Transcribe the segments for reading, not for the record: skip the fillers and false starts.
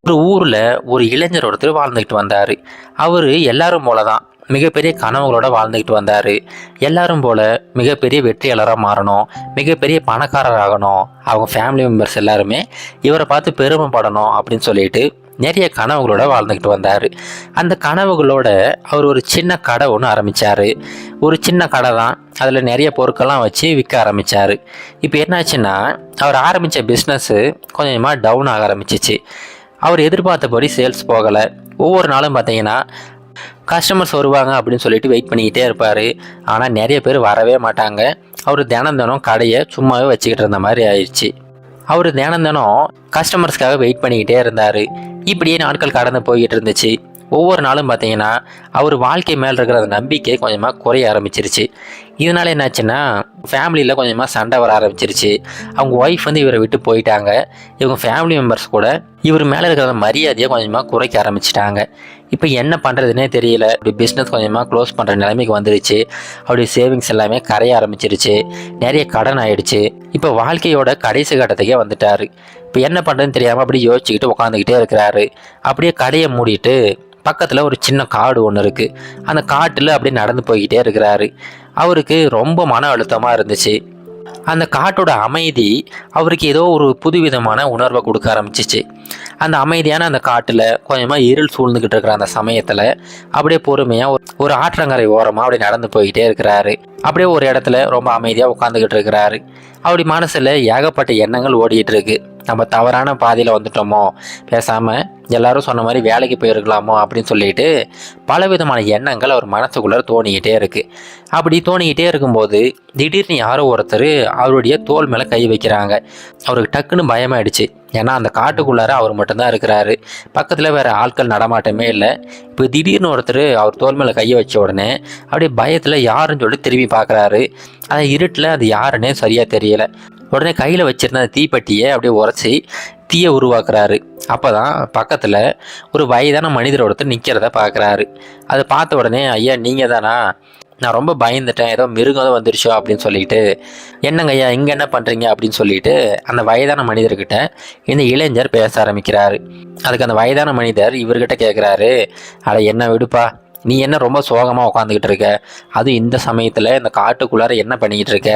ஒரு ஊரில் ஒரு இளைஞர் ஒருத்தர் வாழ்ந்துக்கிட்டு வந்தார். அவர் எல்லாரும் போல தான் மிகப்பெரிய கனவுகளோட வாழ்ந்துக்கிட்டு வந்தார். எல்லாரும் போல மிகப்பெரிய வெற்றியாளராக மாறணும், மிகப்பெரிய பணக்காரர் ஆகணும், அவங்க ஃபேமிலி மெம்பர்ஸ் எல்லாருமே இவரை பார்த்து பெருமைப்படணும் அப்படின்னு சொல்லிட்டு நிறைய கனவுகளோட வாழ்ந்துக்கிட்டு வந்தார். அந்த கனவுகளோட அவர் ஒரு சின்ன கடை ஒன்று ஆரம்பித்தார். ஒரு சின்ன கடை தான், அதில் நிறைய பொருட்கள்லாம் வச்சு விற்க ஆரம்பித்தார். இப்போ என்னாச்சுன்னா, அவர் ஆரம்பித்த பிஸ்னஸ்ஸு கொஞ்சமாக டவுன் ஆக ஆரம்பிச்சிச்சு. அவர் எதிர்பார்த்தபடி சேல்ஸ் போகலை. ஒவ்வொரு நாளும் பார்த்தீங்கன்னா கஸ்டமர்ஸ் வருவாங்க அப்படின்னு சொல்லிட்டு வெயிட் பண்ணிக்கிட்டே இருப்பார். ஆனால் நிறைய பேர் வரவே மாட்டாங்க. அவர் தினம் தினம் கடையை சும்மாவே வச்சுக்கிட்டு இருந்த மாதிரி ஆயிடுச்சு. அவர் தினம் தினம் கஸ்டமர்ஸ்க்காக வெயிட் பண்ணிக்கிட்டே இருந்தார். இப்படியே நாட்கள் கடந்து போய்கிட்டு இருந்துச்சு. ஒவ்வொரு நாளும் பார்த்தீங்கன்னா அவர் வாழ்க்கை மேலே இருக்கிற அந்த நம்பிக்கை கொஞ்சமாக குறைய ஆரம்பிச்சிருச்சு. இதனால் என்னாச்சுன்னா, ஃபேமிலியில் கொஞ்சமாக சண்டை வர ஆரம்பிச்சிருச்சு. அவங்க ஒய்ஃப் இவரை விட்டு போயிட்டாங்க. இவங்க ஃபேமிலி மெம்பர்ஸ் கூட இவர் மேலே இருக்கிற மரியாதையை கொஞ்சமாக குறைக்க ஆரம்பிச்சிட்டாங்க. இப்போ என்ன பண்ணுறதுனே தெரியல. அப்படி பிஸ்னஸ் கொஞ்சமாக க்ளோஸ் பண்ணுற நிலைமைக்கு வந்துருச்சு. அவருடைய சேவிங்ஸ் எல்லாமே கரைய ஆரம்பிச்சிருச்சு. நிறைய கடன் ஆயிடுச்சு. இப்போ வாழ்க்கையோட கடைசி கட்டத்துக்கே வந்துட்டார். இப்போ என்ன பண்ணுறதுன்னு தெரியாமல் அப்படி யோசிச்சுக்கிட்டு உட்காந்துக்கிட்டே இருக்கிறாரு. அப்படியே கடையை மூடிட்டு பக்கத்தில் ஒரு சின்ன காடு ஒன்று இருக்குது. அந்த காட்டில் அப்படியே நடந்து போய்கிட்டே இருக்கிறாரு. அவருக்கு ரொம்ப மன அழுத்தமாக இருந்துச்சு. அந்த காட்டோட அமைதி அவருக்கு ஏதோ ஒரு புதுவிதமான உணர்வை கொடுக்க ஆரம்பிச்சிச்சு. அந்த அமைதியான அந்த காட்டில் கொஞ்சமாக இருள் சூழ்ந்துக்கிட்டு இருக்கிற அந்த சமயத்தில் அப்படியே பொறுமையாக ஒரு ஆற்றங்கரை ஓரமாக அப்படியே நடந்து போய்கிட்டே இருக்கிறாரு. அப்படியே ஒரு இடத்துல ரொம்ப அமைதியாக உட்காந்துக்கிட்டு இருக்கிறாரு. அப்படி மனசில் ஏகப்பட்ட எண்ணங்கள் ஓடிக்கிட்டு இருக்கு. நம்ம தவறான பாதையில் வந்துட்டோமோ, பேசாமல் எல்லாரும் சொன்ன மாதிரி வேலைக்கு போயிருக்கலாமோ அப்படின்னு சொல்லிட்டு பலவிதமான எண்ணங்கள் அவர் மனசுக்குள்ளே தோணிக்கிட்டே இருக்குது. அப்படி தோணிக்கிட்டே இருக்கும்போது திடீர்னு யாரோ ஒருத்தர் அவருடைய தோள் மேலே கை வைக்கிறாங்க. அவருக்கு டக்குன்னு பயமாயிடுச்சு. ஏன்னா அந்த காட்டுக்குள்ளார அவர் மட்டும்தான் இருக்கிறாரு. பக்கத்தில் வேறு ஆட்கள் நடமாட்டமே இல்லை. இப்போ திடீர்னு ஒருத்தர் அவர் தோள் மேலே கையை வச்ச உடனே அப்படியே பயத்தில் யாருன்னு சொல்லிட்டு திரும்பி பார்க்குறாரு. அந்த இருட்டில் அது யாருன்னே சரியாக தெரியலை. உடனே கையில் வச்சுருந்த அந்த தீப்பெட்டியை அப்படியே உரைச்சி தீயை உருவாக்குறாரு. அப்போ தான் பக்கத்தில் ஒரு வயதான மனிதர் ஒருத்தர் நிற்கிறத பார்க்குறாரு. அதை பார்த்த உடனே, ஐயா நீங்கள் தானா? நான் ரொம்ப பயந்துட்டேன், ஏதோ மிருகம் தான் வந்துருச்சோ அப்படின்னு சொல்லிட்டு, என்னங்க ஐயா இங்கே என்ன பண்ணுறீங்க அப்படின்னு சொல்லிட்டு அந்த வயதான மனிதர்கிட்ட இந்த இளைஞர் பேச ஆரம்பிக்கிறாரு. அதுக்கு அந்த வயதான மனிதர் இவர்கிட்ட கேட்குறாரு, அட என்ன விடுப்பா, நீ என்ன ரொம்ப சோகமாக உட்காந்துக்கிட்டு இருக்க, அதுவும் இந்த சமயத்தில் இந்த காட்டுக்குள்ளார என்ன பண்ணிக்கிட்டு இருக்க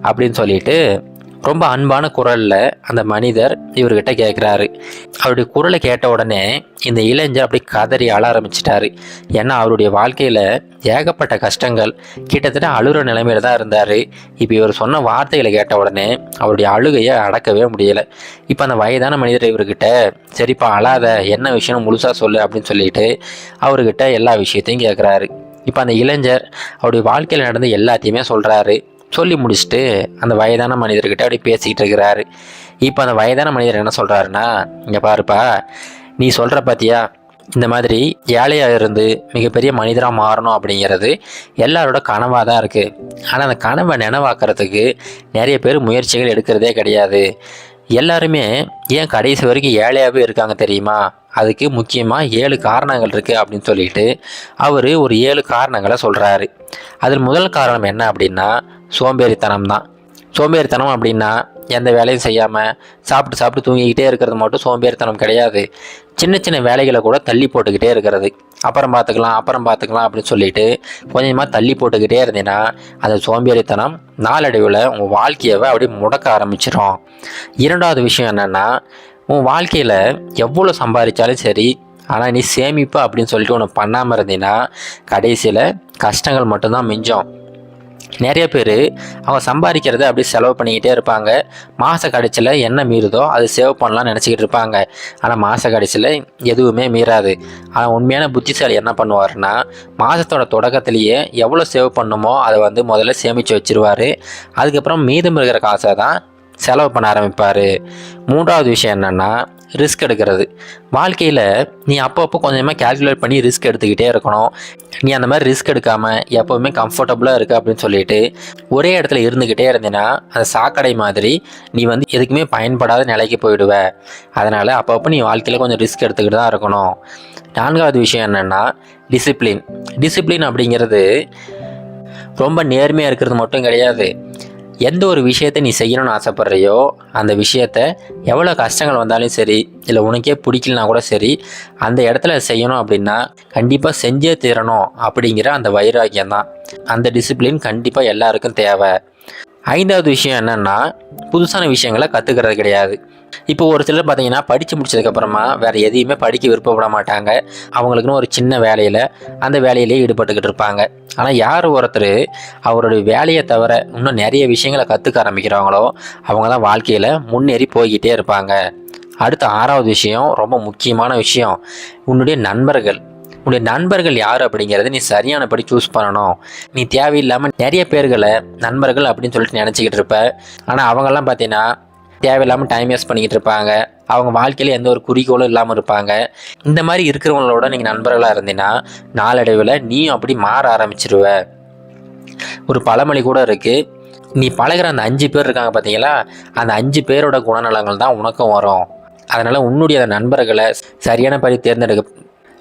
அப்படின்னு சொல்லிட்டு ரொம்ப அன்பான குரலில் அந்த மனிதர் இவர்கிட்ட கேட்குறாரு. அவருடைய குரலை கேட்ட உடனே இந்த இளைஞர் அப்படி கதறி அழ ஆரம்பிச்சிட்டாரு. ஏன்னா அவருடைய வாழ்க்கையில் ஏகப்பட்ட கஷ்டங்கள், கிட்டத்தட்ட அழுகிற நிலைமையில தான் இருந்தார். இப்போ இவர் சொன்ன வார்த்தைகளை கேட்ட உடனே அவருடைய அழுகையை அடக்கவே முடியலை. இப்போ அந்த வயதான மனிதர் இவர்கிட்ட, சரிப்பா அழாத, என்ன விஷயம் முழுசாக சொல்லு அப்படின்னு சொல்லிட்டு அவர்கிட்ட எல்லா விஷயத்தையும் கேட்குறாரு. இப்போ அந்த இளைஞர் அவருடைய வாழ்க்கையில் நடந்த எல்லாத்தையுமே சொல்கிறாரு. சொல்லி முடிச்சுட்டு அந்த வயதான மனிதர்கிட்ட அப்படி பேசிக்கிட்டு இருக்கிறாரு. இப்போ அந்த வயதான மனிதர் என்ன சொல்கிறாருன்னா, இங்கே பாருப்பா, நீ சொல்கிற பார்த்தியா, இந்த மாதிரி ஏழையாக இருந்து மிகப்பெரிய மனிதராக மாறணும் அப்படிங்கிறது எல்லாரோட கனவாக தான் இருக்குது. ஆனால் அந்த கனவை நினைவாக்கிறதுக்கு நிறைய பேர் முயற்சிகள் எடுக்கிறதே கிடையாது. எல்லாருமே ஏன் கடைசி வரைக்கும் ஏழையாகவே இருக்காங்க தெரியுமா? அதுக்கு முக்கியமாக 7 காரணங்கள் இருக்குது அப்படின்னு சொல்லிட்டு அவர் ஒரு 7 காரணங்களை சொல்கிறாரு. அதில் முதல் காரணம் என்ன அப்படின்னா, சோம்பேறித்தனம் தான். சோம்பேறித்தனம் அப்படின்னா எந்த வேலையும் செய்யாமல் சாப்பிட்டு சாப்பிட்டு தூங்கிக்கிட்டே இருக்கிறது மட்டும் சோம்பேறித்தனம் கிடையாது. சின்ன சின்ன வேலைகளை கூட தள்ளி போட்டுக்கிட்டே இருக்கிறது. அப்புறம் பார்த்துக்கலாம் அப்படின்னு சொல்லிட்டு கொஞ்சமாக தள்ளி போட்டுக்கிட்டே இருந்தீங்கன்னா அந்த சோம்பேறித்தனம் நாளடைவில் உங்கள் வாழ்க்கையவை அப்படியே முடக்க ஆரம்பிச்சிடும். இரண்டாவது விஷயம் என்னென்னா, உன் வாழ்க்கையில் எவ்வளோ சம்பாதிச்சாலும் சரி, ஆனால் நீ சேமிப்பு அப்படின்னு சொல்லிட்டு ஒன்று பண்ணாமல் இருந்தீங்கன்னா கடைசியில் கஷ்டங்கள் மட்டும்தான் மிஞ்சும். நிறைய பேர் அவங்க சம்பாதிக்கிறத அப்படியே செலவு பண்ணிக்கிட்டே இருப்பாங்க. மாத கடைசியில் என்ன மீறுதோ அது சேவ் பண்ணலாம்னு நினச்சிக்கிட்டு இருப்பாங்க. ஆனால் மாத கடைசியில் எதுவுமே மீறாது. ஆனால் உண்மையான புத்திசாலி என்ன பண்ணுவார்னா, மாதத்தோட தொடக்கத்திலேயே எவ்வளோ சேவ் பண்ணுமோ அதை முதல்ல சேமித்து வச்சுருவார். அதுக்கப்புறம் மீதம் இருக்கிற காசை தான் செலவு பண்ண ஆரம்பிப்பார். மூன்றாவது விஷயம் என்னென்னா, ரிஸ்க் எடுக்கிறது. வாழ்க்கையில் நீ அப்பப்போ கொஞ்சமாக கேல்குலேட் பண்ணி ரிஸ்க் எடுத்துக்கிட்டே இருக்கணும். நீ அந்த மாதிரி ரிஸ்க் எடுக்காமல் எப்போவுமே கம்ஃபர்டபுளாக இருக்குது அப்படின்னு சொல்லிட்டு ஒரே இடத்துல இருந்துக்கிட்டே இருந்தீங்கன்னா அந்த சாக்கடை மாதிரி நீ எதுக்குமே பயன்படாத நிலைக்கு போயிடுவ. அதனால் அப்பப்போ நீ வாழ்க்கையில் கொஞ்சம் ரிஸ்க் எடுத்துக்கிட்டு தான் இருக்கணும். நான்காவது விஷயம் என்னென்னா, டிசிப்ளின் அப்படிங்கிறது ரொம்ப நேர்மையாக இருக்கிறது மட்டும் கிடையாது. எந்த ஒரு விஷயத்தை நீ செய்யணும்னு ஆசைப்படுறியோ அந்த விஷயத்த எவ்வளோ கஷ்டங்கள் வந்தாலும் சரி, இல்லை உனக்கே பிடிக்கலனா கூட சரி, அந்த இடத்துல செய்யணும் அப்படின்னா கண்டிப்பாக செஞ்சே தீரணும் அப்படிங்கிற அந்த வைராக்கியம் தான். அந்த டிசிப்ளின் கண்டிப்பாக எல்லாருக்கும் தேவை. 5வது விஷயம் என்னென்னா, புதுசான விஷயங்களை கற்றுக்கிறது கிடையாது. இப்போ ஒரு சிலர் பார்த்தீங்கன்னா படித்து முடிச்சதுக்கப்புறமா வேறு எதையுமே படிக்க விருப்பப்பட மாட்டாங்க. அவங்களுக்குன்னு ஒரு சின்ன வேலையில் அந்த வேலையிலே ஈடுபட்டுக்கிட்டு இருப்பாங்க. ஆனால் யார் ஒருத்தர் அவருடைய வேலையை தவிர இன்னும் நிறைய விஷயங்களை கற்றுக்க ஆரம்பிக்கிறாங்களோ அவங்க தான் வாழ்க்கையில் முன்னேறி போய்கிட்டே இருப்பாங்க. அடுத்த 6வது விஷயம், ரொம்ப முக்கியமான விஷயம், உன்னுடைய நண்பர்கள். உன்னுடைய நண்பர்கள் யார் அப்படிங்கிறத நீ சரியானபடி சூஸ் பண்ணணும். நீ தேவையில்லாமல் நிறைய பேர்களை நண்பர்கள் அப்படின்னு சொல்லிட்டு நினச்சிக்கிட்டு இருப்ப. ஆனால் அவங்கெல்லாம் பார்த்தீங்கன்னா தேவையில்லாமல் டைம் வேஸ்ட் பண்ணிக்கிட்டு இருப்பாங்க. அவங்க வாழ்க்கையில் எந்த ஒரு குறிக்கோளும் இல்லாமல் இருப்பாங்க. இந்த மாதிரி இருக்கிறவங்களோட நீங்கள் நண்பர்களாக இருந்தீங்கன்னா நாளடைவில் நீயும் அப்படி மாற ஆரம்பிச்சிருவ. ஒரு பழமொழி கூட இருக்குது, நீ பழகிற அந்த 5 பேர் இருக்காங்க பார்த்தீங்களா, அந்த 5 பேரோட குணநலங்கள் தான் உனக்கும் வரும். அதனால் உன்னுடைய நண்பர்களை சரியானபடி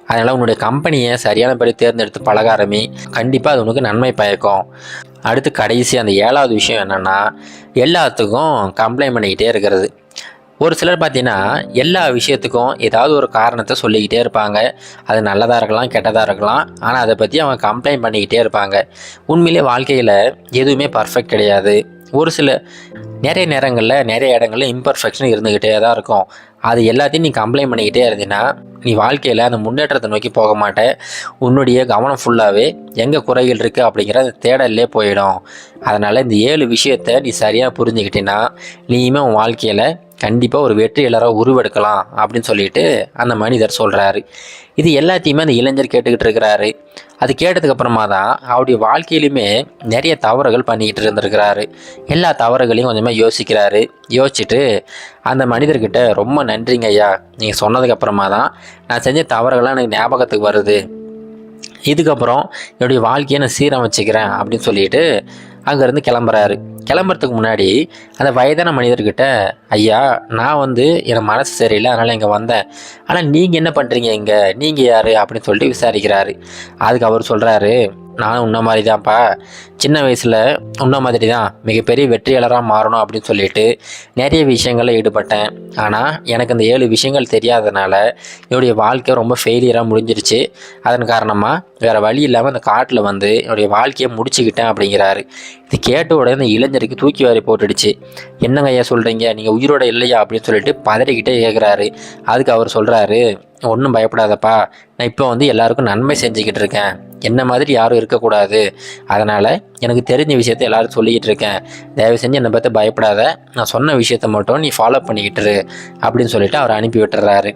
அதனால் உன்னுடைய கம்பெனியை சரியானபடி தேர்ந்தெடுத்து பழக ஆரம்பி. கண்டிப்பாக அது உனக்கு நன்மை பயக்கும். அடுத்து கடைசி அந்த 7வது விஷயம் என்னென்னா, எல்லாத்துக்கும் கம்ப்ளைண்ட் பண்ணிக்கிட்டே இருக்கிறது. ஒரு சிலர் பார்த்தீங்கன்னா எல்லா விஷயத்துக்கும் ஏதாவது ஒரு காரணத்தை சொல்லிக்கிட்டே இருப்பாங்க. அது நல்லதாக இருக்கலாம், கெட்டதாக இருக்கலாம். ஆனால் அதை பற்றி அவங்க கம்ப்ளைண்ட் பண்ணிக்கிட்டே இருப்பாங்க. உண்மையிலே வாழ்க்கையில் எதுவுமே பர்ஃபெக்ட் கிடையாது. ஒரு சில நிறைய நேரங்களில் நிறைய இடங்களில் இம்பர்ஃபெக்ஷன் இருந்துக்கிட்டே தான் இருக்கும். அது எல்லாத்தையும் நீ கம்ப்ளைண்ட் பண்ணிக்கிட்டே இருந்தீங்கன்னா நீ வாழ்க்கையில் அந்த முன்னேற்றத்தை நோக்கி போக மாட்டே. உன்னுடைய கவனம் ஃபுல்லாகவே எங்கே குறைகள் இருக்குது அப்படிங்கிற அந்த தேடல்லே போயிடும். அதனால் இந்த 7 விஷயத்தை நீ சரியாக புரிஞ்சுக்கிட்டீங்கன்னா நீயுமே உன் வாழ்க்கையில் கண்டிப்பாக ஒரு வெற்றியாளராக உருவெடுக்கலாம் அப்படின்னு சொல்லிட்டு அந்த மனிதர் சொல்கிறாரு. இது எல்லாத்தையுமே அந்த இளைஞர் கேட்டுக்கிட்டு இருக்கிறாரு. அது கேட்டதுக்கப்புறமா தான் அவருடைய வாழ்க்கையிலுமே நிறைய தவறுகள் பண்ணிக்கிட்டு இருந்திருக்கிறாரு. எல்லா தவறுகளையும் கொஞ்சமாக யோசிக்கிறாரு. யோசிச்சுட்டு அந்த மனிதர்கிட்ட, ரொம்ப நன்றிங்க ஐயா, நீங்கள் சொன்னதுக்கப்புறமா தான் நான் செஞ்ச தவறுகள்லாம் எனக்கு ஞாபகத்துக்கு வருது. இதுக்கப்புறம் என்னுடைய வாழ்க்கையை நான் சீரமைச்சிக்கிறேன் அப்படின்னு சொல்லிட்டு அங்கேருந்து கிளம்புறாரு. கிளம்புறதுக்கு முன்னாடி அந்த வயதான மனிதர்கிட்ட, ஐயா நான் என் மனசு சரியில்லை, அதனால் இங்கே வந்தேன். ஆனால் நீங்கள் என்ன பண்ணுறீங்க இங்கே, நீங்கள் யார் அப்படின்னு சொல்லிட்டு விசாரிக்கிறாரு. அதுக்கு அவர் சொல்கிறாரு, நானும் உன்ன மாதிரி தான்ப்பா, சின்ன வயசில் உன்ன மாதிரி தான் மிகப்பெரிய வெற்றியாளராக மாறணும் அப்படின்னு சொல்லிட்டு நிறைய விஷயங்களில் ஈடுபட்டேன். ஆனால் எனக்கு இந்த 7 விஷயங்கள் தெரியாதனால என்னுடைய வாழ்க்கை ரொம்ப ஃபெயிலியராக முடிஞ்சிருச்சு. அதன் காரணமாக வேறு வழி இல்லாமல் அந்த காட்டில் என்னுடைய வாழ்க்கையை முடிச்சுக்கிட்டேன் அப்படிங்கிறாரு. இது கேட்ட உடனே இந்த இளைஞருக்கு தூக்கி வாரி போட்டுடுச்சு. என்னங்க ஐயா சொல்கிறீங்க, நீங்கள் உயிரோட இல்லையா அப்படின்னு சொல்லிட்டு பதறிக்கிட்டே கேட்குறாரு. அதுக்கு அவர் சொல்கிறாரு, ஒன்றும் பயப்படாதப்பா, நான் இப்போ எல்லாருக்கும் நன்மை செஞ்சுக்கிட்டு இருக்கேன். என்ன மாதிரி யாரும் இருக்கக்கூடாது. அதனால் எனக்கு தெரிஞ்ச விஷயத்த எல்லாரும் சொல்லிக்கிட்டு இருக்கேன். தயவு செஞ்சு என்னை பார்த்து பயப்படாத, நான் சொன்ன விஷயத்த மட்டும் நீ ஃபாலோ பண்ணிக்கிட்டுரு அப்படின்னு சொல்லிட்டு அவர் அனுப்பி விட்டுறாரு.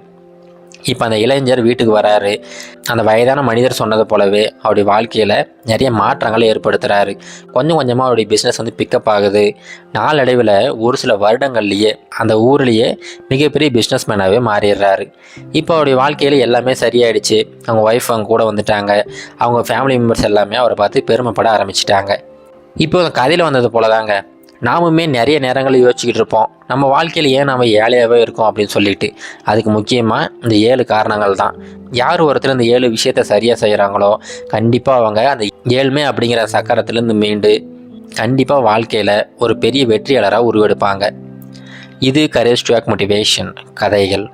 இப்போ அந்த இளைஞர் வீட்டுக்கு வராரு. அந்த வயதான மனிதர் சொன்னது போலவே அவருடைய வாழ்க்கையில் நிறைய மாற்றங்களை ஏற்படுத்துகிறாரு. கொஞ்சம் கொஞ்சமாக அவருடைய பிஸ்னஸ் பிக்கப் ஆகுது. நாளடைவில் ஒரு சில வருடங்கள்லேயே அந்த ஊர்லேயே மிகப்பெரிய பிஸ்னஸ் மேனாகவே மாறிடுறாரு. இப்போ அவருடைய வாழ்க்கையில் எல்லாமே சரியாயிடுச்சு. அவங்க ஒய்ஃப் அவங்க கூட வந்துட்டாங்க. அவங்க ஃபேமிலி மெம்பர்ஸ் எல்லாமே அவரை பார்த்து பெருமைப்பட ஆரம்பிச்சிட்டாங்க. இப்போ அந்த கதையில் வந்தது போல தாங்க நாமுமே நிறைய நேரங்களில் யோசிச்சுக்கிட்டு இருப்போம், நம்ம வாழ்க்கையில் ஏன் நம்ம ஏழையாகவே இருக்கோம் அப்படின்னு சொல்லிட்டு. அதுக்கு முக்கியமாக இந்த 7 காரணங்கள் தான். யார் ஒருத்தர் இந்த 7 விஷயத்தை சரியாக செய்கிறாங்களோ கண்டிப்பாக அவங்க அந்த ஏழ்மை அப்படிங்கிற சக்கரத்துலேருந்து மீண்டு கண்டிப்பாக வாழ்க்கையில் ஒரு பெரிய வெற்றியாளராக உருவெடுப்பாங்க. இது கரேஜ் டு ஆக்ட் மோட்டிவேஷன் கதைகள்.